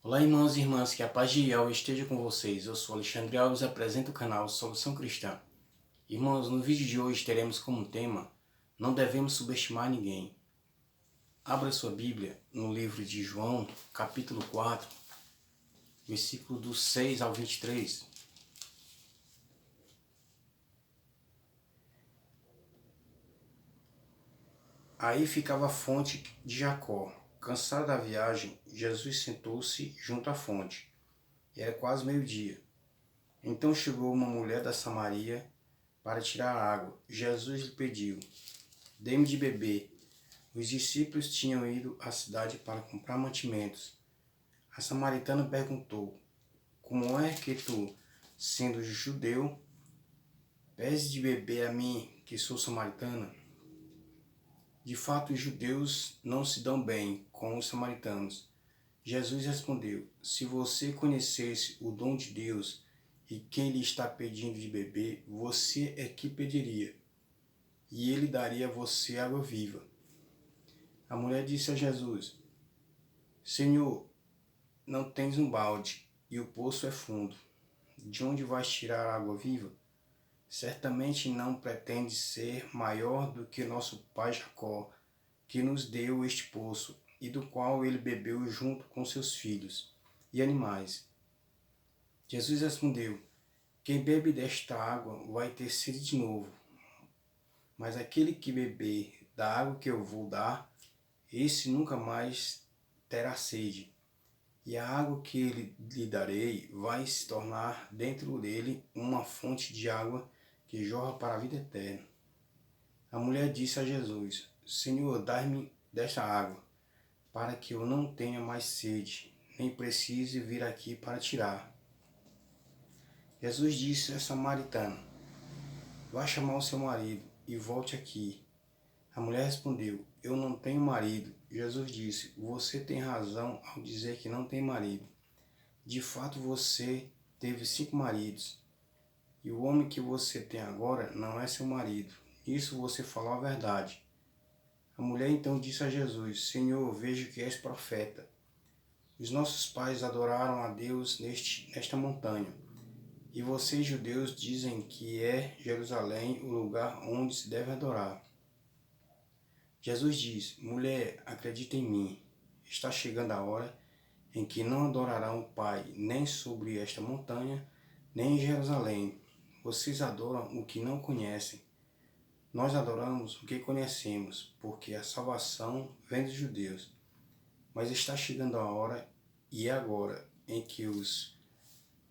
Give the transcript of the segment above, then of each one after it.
Olá, irmãos e irmãs, que a paz de Yahweh esteja com vocês. Eu sou Alexandre Alves e apresento o canal Solução Cristã. Irmãos, no vídeo de hoje teremos como tema: não devemos subestimar ninguém. Abra sua Bíblia no livro de João, capítulo 4, versículo do 6 ao 23. Aí ficava a fonte de Jacó. Cansado da viagem, Jesus sentou-se junto à fonte. Era quase meio-dia. Então chegou uma mulher da Samaria para tirar água. Jesus lhe pediu: dê-me de beber. Os discípulos tinham ido à cidade para comprar mantimentos. A samaritana perguntou: como é que tu, sendo judeu, pedes de beber a mim, que sou samaritana? De fato, os judeus não se dão bem com os samaritanos. Jesus respondeu: se você conhecesse o dom de Deus e quem lhe está pedindo de beber, você é que pediria, e ele daria a você água viva. A mulher disse a Jesus: Senhor, não tens um balde, e o poço é fundo. De onde vais tirar a água viva? Certamente não pretendes ser maior do que nosso pai Jacó, que nos deu este poço, e do qual ele bebeu junto com seus filhos e animais. Jesus respondeu: quem bebe desta água vai ter sede de novo, mas aquele que beber da água que eu vou dar, esse nunca mais terá sede. E a água que lhe darei vai se tornar dentro dele uma fonte de água que jorra para a vida eterna. A mulher disse a Jesus: Senhor, dai-me desta água, para que eu não tenha mais sede, nem precise vir aqui para tirar. Jesus disse à samaritana: vá chamar o seu marido e volte aqui. A mulher respondeu: eu não tenho marido. Jesus disse: você tem razão ao dizer que não tem marido. De fato, você teve 5 maridos, e o homem que você tem agora não é seu marido. Nisso você falou a verdade. A mulher então disse a Jesus: Senhor, vejo que és profeta. Os nossos pais adoraram a Deus nesta montanha, e vocês, judeus, dizem que é Jerusalém o lugar onde se deve adorar. Jesus disse: mulher, acredita em mim. Está chegando a hora em que não adorarão o Pai nem sobre esta montanha, nem em Jerusalém. Vocês adoram o que não conhecem. Nós adoramos o que conhecemos, porque a salvação vem dos judeus. Mas está chegando a hora, e é agora, em que os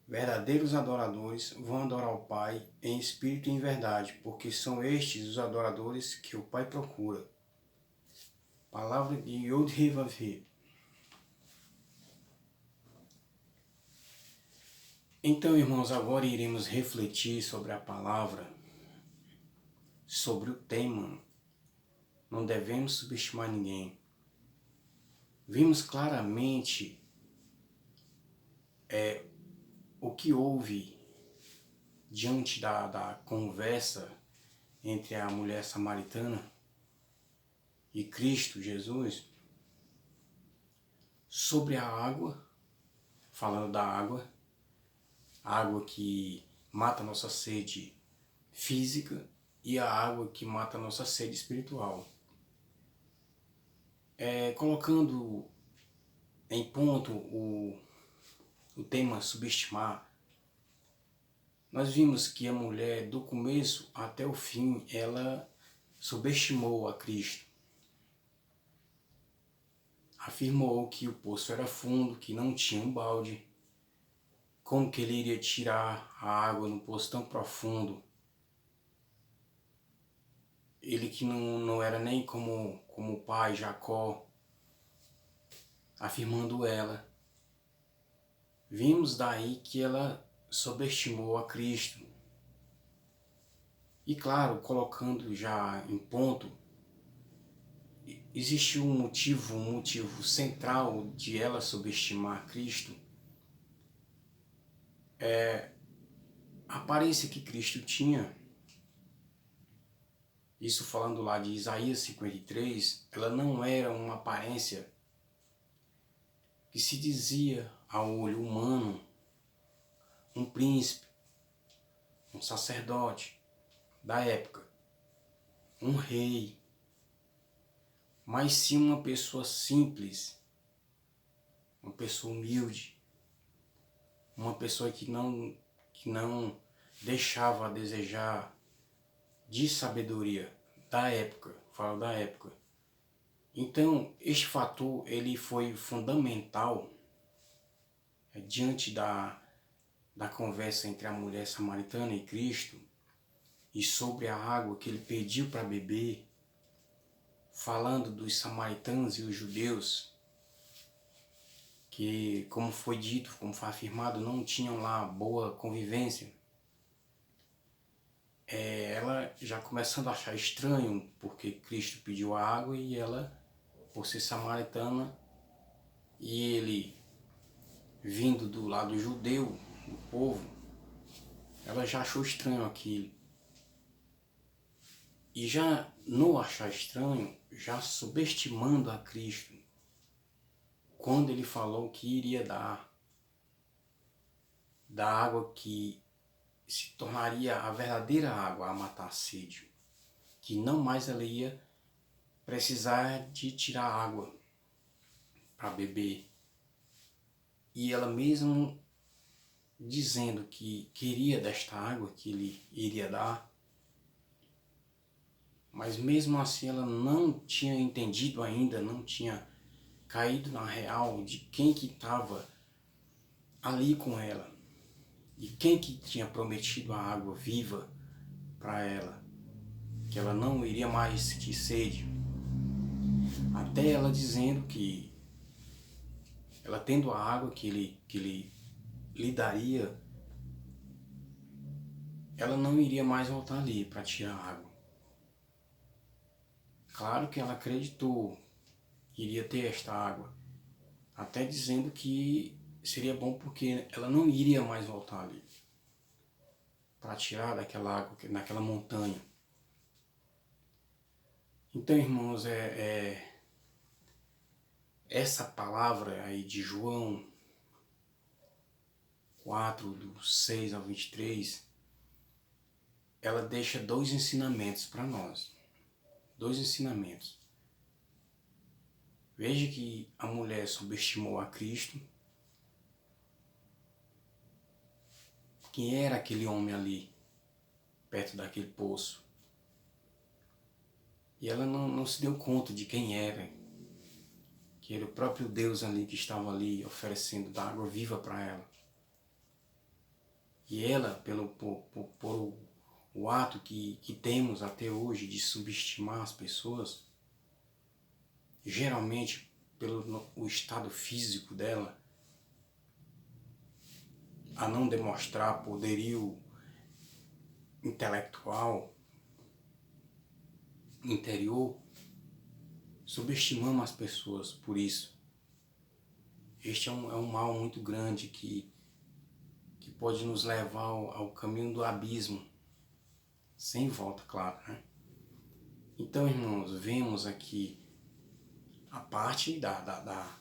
verdadeiros adoradores vão adorar o Pai em espírito e em verdade, porque são estes os adoradores que o Pai procura. Palavra de Yod-Heh-Vav-Heh. Então, irmãos, agora iremos refletir sobre a palavra, sobre o tema. Não devemos subestimar ninguém. Vimos claramente o que houve diante da conversa entre a mulher samaritana e Cristo Jesus sobre a água, falando da água, a água que mata a nossa sede física e a água que mata a nossa sede espiritual. Colocando em ponto o tema subestimar, nós vimos que a mulher, do começo até o fim, ela subestimou a Cristo. Afirmou que o poço era fundo, que não tinha um balde. Como que ele iria tirar a água no poço tão profundo? Ele que não era nem como o pai Jacó, afirmando ela. Vimos daí que ela subestimou a Cristo. E claro, colocando já em ponto, existe um motivo central de ela subestimar Cristo. A aparência que Cristo tinha. Isso falando lá de Isaías 53, ela não era uma aparência que se dizia ao olho humano um príncipe, um sacerdote da época, um rei, mas sim uma pessoa simples, uma pessoa humilde, uma pessoa que não deixava a desejar de sabedoria da época, falo da época. Então, este fator ele foi fundamental diante da conversa entre a mulher samaritana e Cristo, e sobre a água que ele pediu para beber, falando dos samaritanos e os judeus, que, como foi dito, como foi afirmado, não tinham lá boa convivência. Ela já começando a achar estranho, porque Cristo pediu a água e ela, por ser samaritana, e ele vindo do lado judeu, do povo, ela já achou estranho aquilo. E já no achar estranho, já subestimando a Cristo, quando ele falou que iria dar da água que se tornaria a verdadeira água a matar a sede, que não mais ela ia precisar de tirar água para beber. E ela mesmo dizendo que queria desta água que ele iria dar, mas mesmo assim ela não tinha entendido ainda, não tinha caído na real de quem que estava ali com ela e quem que tinha prometido a água viva para ela, que ela não iria mais sentir sede. Até ela dizendo que ela tendo a água que ele lhe daria, ela não iria mais voltar ali para tirar a água. Claro que ela acreditou que iria ter esta água, até dizendo que seria bom porque ela não iria mais voltar ali para tirar daquela água, naquela montanha. Então, irmãos, essa palavra aí de João 4, do 6 ao 23, ela deixa dois ensinamentos para nós. Dois ensinamentos. Veja que a mulher subestimou a Cristo. Quem era aquele homem ali, perto daquele poço? E ela não se deu conta de quem era, que era o próprio Deus ali que estava ali oferecendo da água viva para ela. E ela, por o ato que temos até hoje de subestimar as pessoas, geralmente pelo o estado físico dela, a não demonstrar poderio intelectual, interior, subestimamos as pessoas por isso. Este é um mal muito grande que pode nos levar ao caminho do abismo, sem volta, claro, né? Então, irmãos, vemos aqui a parte da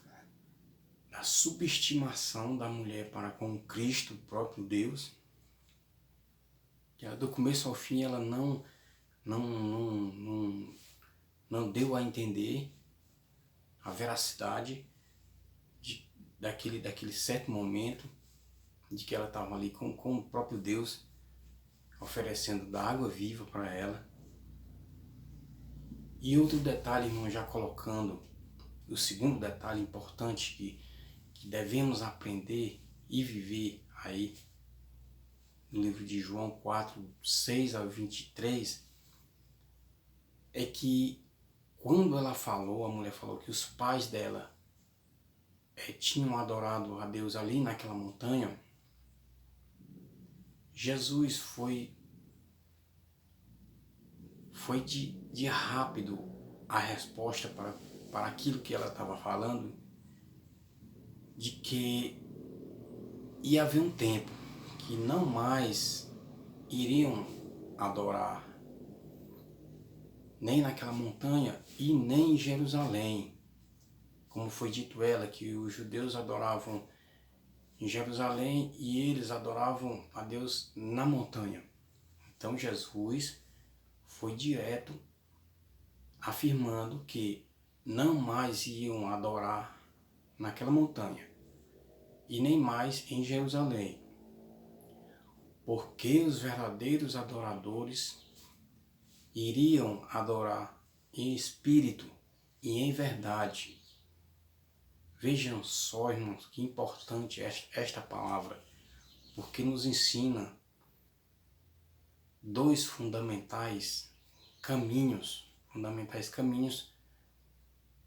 subestimação da mulher para com Cristo, o próprio Deus, que do começo ao fim ela não deu a entender a veracidade daquele certo momento de que ela estava ali com o próprio Deus oferecendo da água viva para ela. E outro detalhe, irmão, já colocando o segundo detalhe importante que devemos aprender e viver aí no livro de João 4, 6 a 23, é que quando ela falou, a mulher falou que os pais dela tinham adorado a Deus ali naquela montanha, Jesus foi de rápido a resposta para aquilo que ela estava falando, de que ia haver um tempo que não mais iriam adorar nem naquela montanha e nem em Jerusalém, como foi dito ela, que os judeus adoravam em Jerusalém e eles adoravam a Deus na montanha. Então Jesus foi direto afirmando que não mais iam adorar naquela montanha e nem mais em Jerusalém, porque os verdadeiros adoradores iriam adorar em espírito e em verdade. Vejam só, irmãos, que importante esta palavra, porque nos ensina dois fundamentais caminhos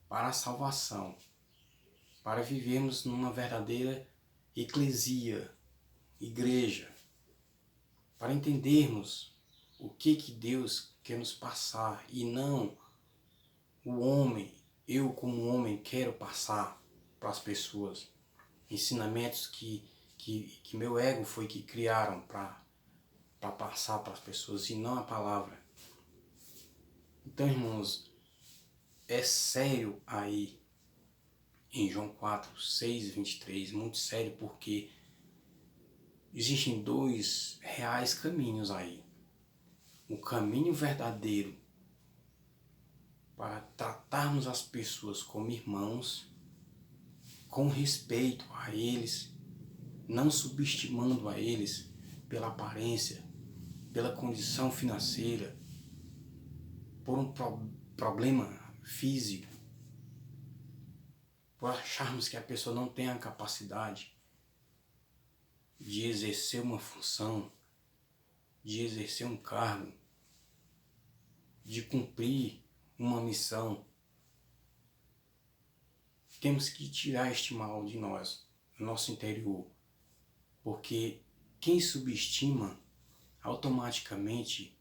para a salvação, para vivermos numa verdadeira eclesia, igreja, para entendermos o que Deus quer nos passar e não o homem, eu como homem quero passar para as pessoas, ensinamentos que meu ego foi que criaram para passar para as pessoas e não a palavra. Então, irmãos, é sério aí em João 4, 6, 23, muito sério, porque existem dois reais caminhos aí. O caminho verdadeiro para tratarmos as pessoas como irmãos, com respeito a eles, não subestimando a eles pela aparência, pela condição financeira, por um problema físico, por acharmos que a pessoa não tem a capacidade de exercer uma função, de exercer um cargo, de cumprir uma missão. Temos que tirar este mal de nós, do nosso interior, porque quem subestima automaticamente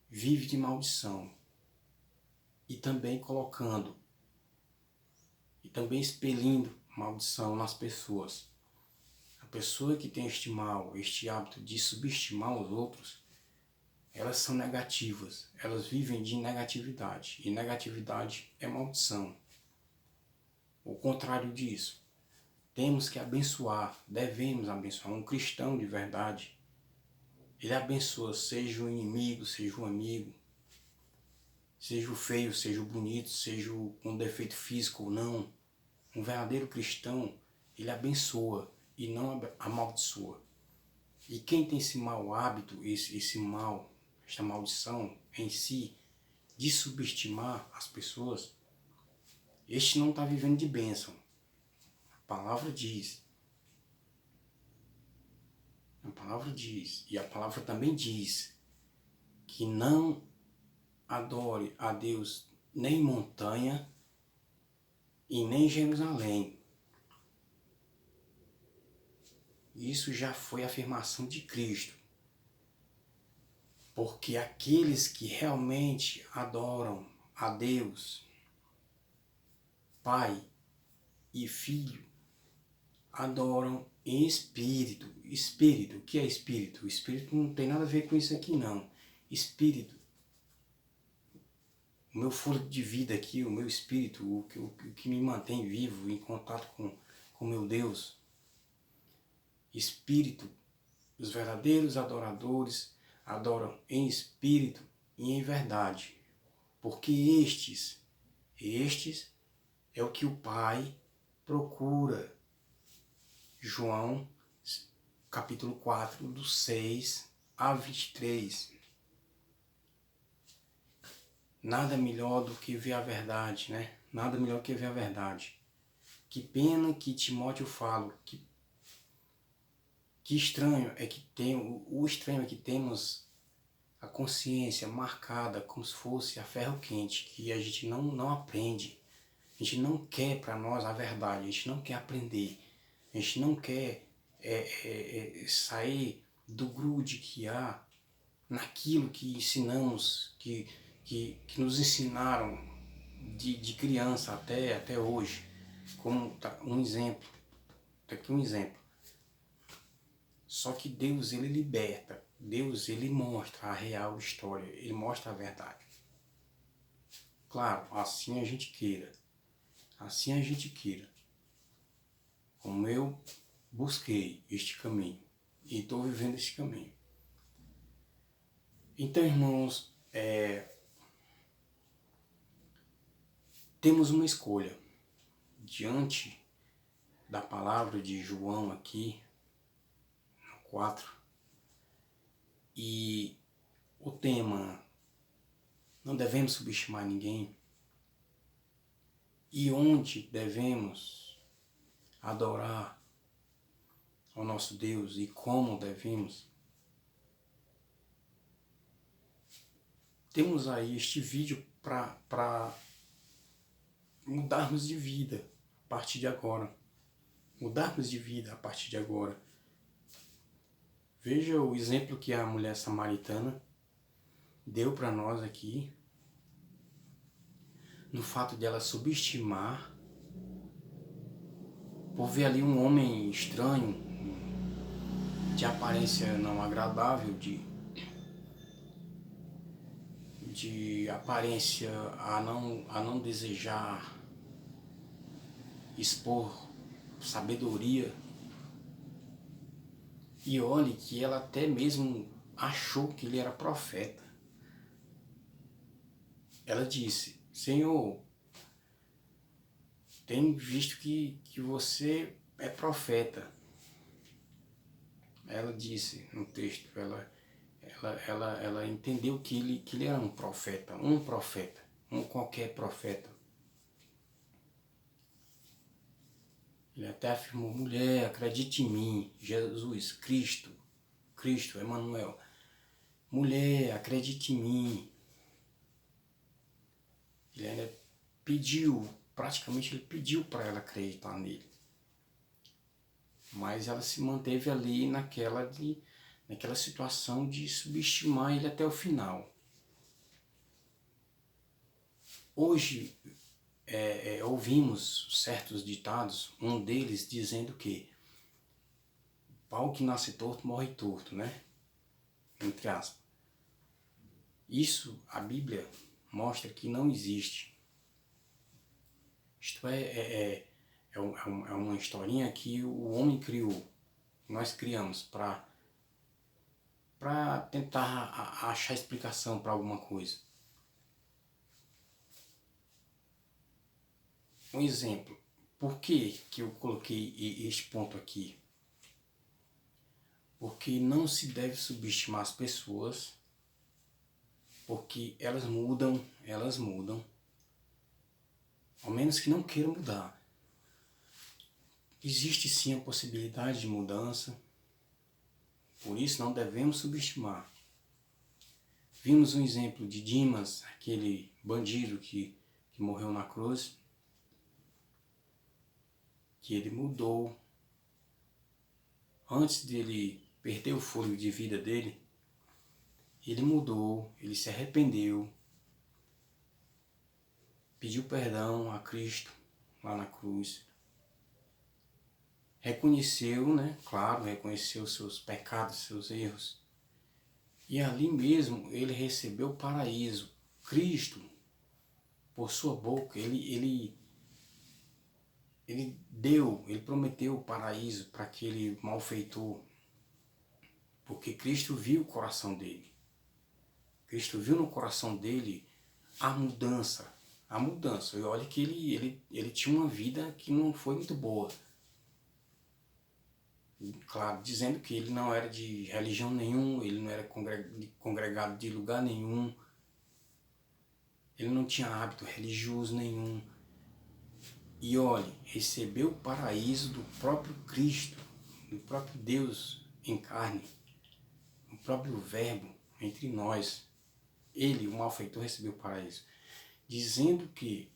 vive de maldição e também expelindo maldição nas pessoas. A pessoa que tem este mal, este hábito de subestimar os outros, elas são negativas, elas vivem de negatividade, e negatividade é maldição. O contrário disso, temos que abençoar, devemos abençoar. Um cristão de verdade, ele abençoa, seja o inimigo, seja o amigo, seja o feio, seja o bonito, seja o com defeito físico ou não. Um verdadeiro cristão, ele abençoa e não amaldiçoa. E quem tem esse mau hábito, esta maldição em si, de subestimar as pessoas, este não está vivendo de bênção. A palavra diz, e a palavra também diz, que não adore a Deus nem em montanha e nem em Jerusalém. Isso já foi afirmação de Cristo. Porque aqueles que realmente adoram a Deus, Pai e Filho, adoram em espírito. Espírito, o que é espírito? O espírito não tem nada a ver com isso aqui não. Espírito. O meu fôlego de vida aqui, o meu espírito, o que me mantém vivo, em contato com meu Deus. Espírito, os verdadeiros adoradores adoram em espírito e em verdade, porque estes é o que o Pai procura. João, capítulo 4, do 6 a 23. Nada melhor do que ver a verdade, né? Nada melhor que ver a verdade. Que pena que Timóteo fala, que estranho é que o estranho é que temos a consciência marcada como se fosse a ferro quente, que a gente não aprende. A gente não quer para nós a verdade, a gente não quer aprender. A gente não quer sair do grude que há naquilo que ensinamos, que nos ensinaram de criança até hoje. Como um exemplo. Aqui um exemplo. Só que Deus, ele liberta. Deus, ele mostra a real história. Ele mostra a verdade. Claro, assim a gente queira. Assim a gente queira. Como eu busquei este caminho e estou vivendo este caminho. Então, irmãos, temos uma escolha diante da palavra de João aqui, no 4, e o tema não devemos subestimar ninguém, e onde devemos adorar ao nosso Deus e como devemos. Temos aí este vídeo para mudarmos de vida a partir de agora. Mudarmos de vida a partir de agora. Veja o exemplo que a mulher samaritana deu para nós aqui, no fato de ela subestimar, por ver ali um homem estranho, de aparência não agradável, de aparência a não desejar expor sabedoria. E olhe que ela até mesmo achou que ele era profeta. Ela disse: Senhor, tenho visto que você é profeta. Ela disse no texto, ela entendeu que ele era um profeta, um qualquer profeta. Ele até afirmou: mulher, acredite em mim, Jesus, Cristo, Emmanuel. Mulher, acredite em mim. Ele ainda pediu, praticamente ele pediu para ela acreditar nele. Mas ela se manteve ali naquela situação de subestimar ele até o final. Hoje ouvimos certos ditados, um deles dizendo que pau que nasce torto morre torto, né? Entre aspas. Isso a Bíblia mostra que não existe. Isto é uma historinha que o homem criou, nós criamos para tentar achar explicação para alguma coisa. Um exemplo, por que eu coloquei este ponto aqui? Porque não se deve subestimar as pessoas, porque elas mudam, ao menos que não queiram mudar. Existe sim a possibilidade de mudança, por isso não devemos subestimar. Vimos um exemplo de Dimas, aquele bandido que morreu na cruz, que ele mudou. Antes dele perder o fôlego de vida dele, ele mudou, ele se arrependeu, pediu perdão a Cristo lá na cruz, reconheceu, né? Claro, reconheceu seus pecados, seus erros, e ali mesmo ele recebeu o paraíso. Cristo, por sua boca, ele prometeu o paraíso para aquele malfeitor, porque Cristo viu o coração dele. Cristo viu no coração dele a mudança. E olha que ele tinha uma vida que não foi muito boa. Claro, dizendo que ele não era de religião nenhuma, ele não era congregado de lugar nenhum, ele não tinha hábito religioso nenhum. E olhe, recebeu o paraíso do próprio Cristo, do próprio Deus em carne, o próprio Verbo entre nós. Ele, o malfeitor, recebeu o paraíso, dizendo que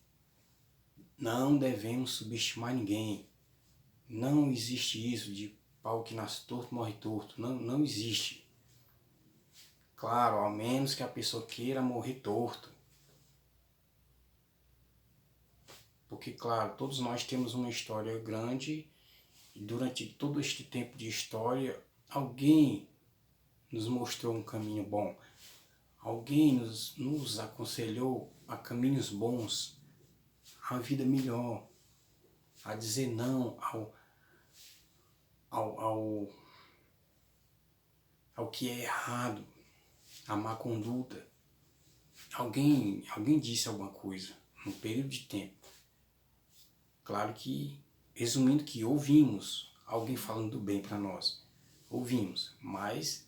não devemos subestimar ninguém. Não existe isso de pau que nasce torto morre torto. Não existe. Claro, ao menos que a pessoa queira morrer torto. Porque, claro, todos nós temos uma história grande e durante todo este tempo de história, alguém nos mostrou um caminho bom. Alguém nos aconselhou a caminhos bons, a vida melhor, a dizer não ao que é errado, a má conduta. Alguém disse alguma coisa num período de tempo. Claro que, resumindo, que ouvimos alguém falando do bem para nós. Ouvimos, mas,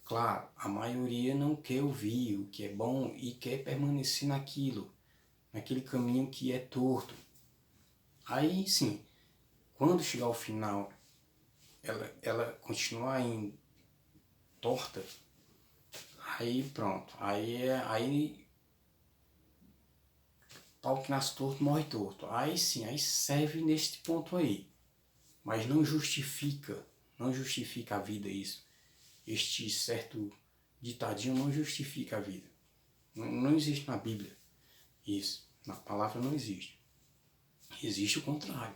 claro, a maioria não quer ouvir o que é bom e quer permanecer naquele caminho que é torto. Aí sim, quando chegar ao final, ela continuar indo torta, aí pronto, aí pau que nasce torto morre torto. Aí sim, aí serve neste ponto aí. Mas não justifica a vida isso. Este certo ditadinho não justifica a vida. Não existe na Bíblia isso. Na palavra não existe. Existe o contrário.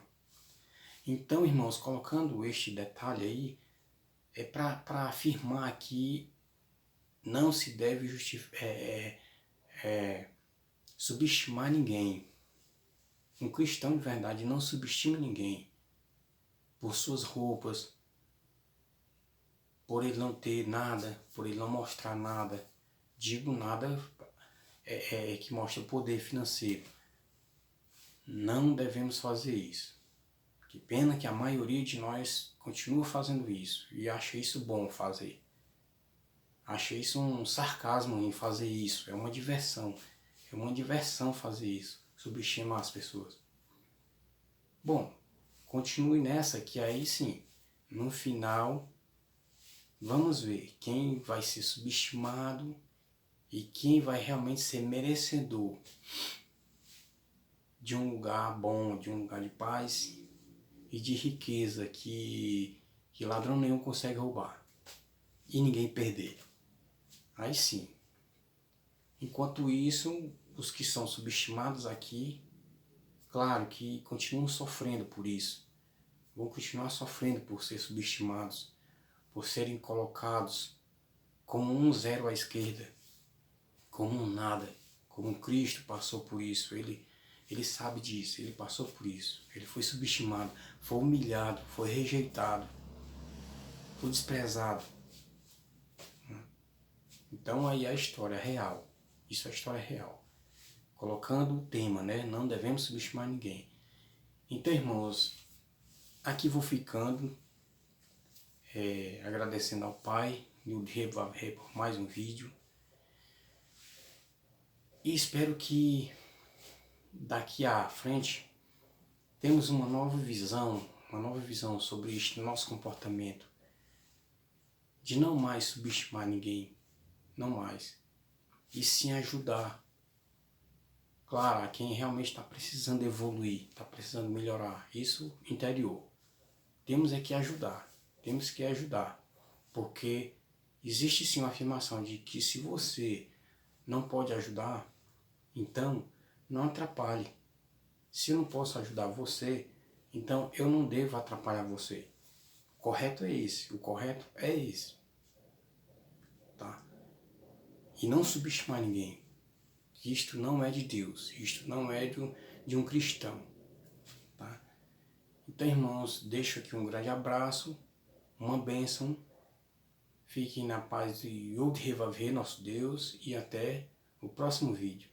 Então, irmãos, colocando este detalhe aí, é para afirmar que não se deve subestimar ninguém. Um cristão de verdade não subestima ninguém por suas roupas, por ele não ter nada, por ele não mostrar nada. Digo nada que mostra poder financeiro. Não devemos fazer isso. Que pena que a maioria de nós continua fazendo isso e acha isso bom fazer. Acha isso um sarcasmo em fazer isso. É uma diversão. É uma diversão fazer isso. Subestimar as pessoas. Bom, continue nessa que aí sim, no final, vamos ver quem vai ser subestimado e quem vai realmente ser merecedor de um lugar bom, de um lugar de paz e de riqueza que ladrão nenhum consegue roubar e ninguém perder. Aí sim. Enquanto isso, os que são subestimados aqui, claro que continuam sofrendo por isso. Vão continuar sofrendo por ser subestimados, por serem colocados como um zero à esquerda, como um nada, como Cristo passou por isso. Ele sabe disso, ele passou por isso. Ele foi subestimado, foi humilhado, foi rejeitado, foi desprezado. Então aí a história é real. Isso é a história real. Colocando o tema, né? Não devemos subestimar ninguém. Então, irmãos, aqui vou ficando, agradecendo ao Pai, no Revaver por mais um vídeo. E espero que daqui à frente temos uma nova visão sobre este nosso comportamento. De não mais subestimar ninguém, não mais. E sim ajudar. Claro, a quem realmente está precisando evoluir, está precisando melhorar. Isso interior. Temos que ajudar. Porque existe sim uma afirmação de que se você não pode ajudar, então não atrapalhe. Se eu não posso ajudar você, então eu não devo atrapalhar você. O correto é esse. Tá? E não subestimar ninguém. Isto não é de Deus. Isto não é de um cristão. Tá? Então, irmãos, deixo aqui um grande abraço, uma bênção. Fiquem na paz de Yod Revaver, nosso Deus, e até o próximo vídeo.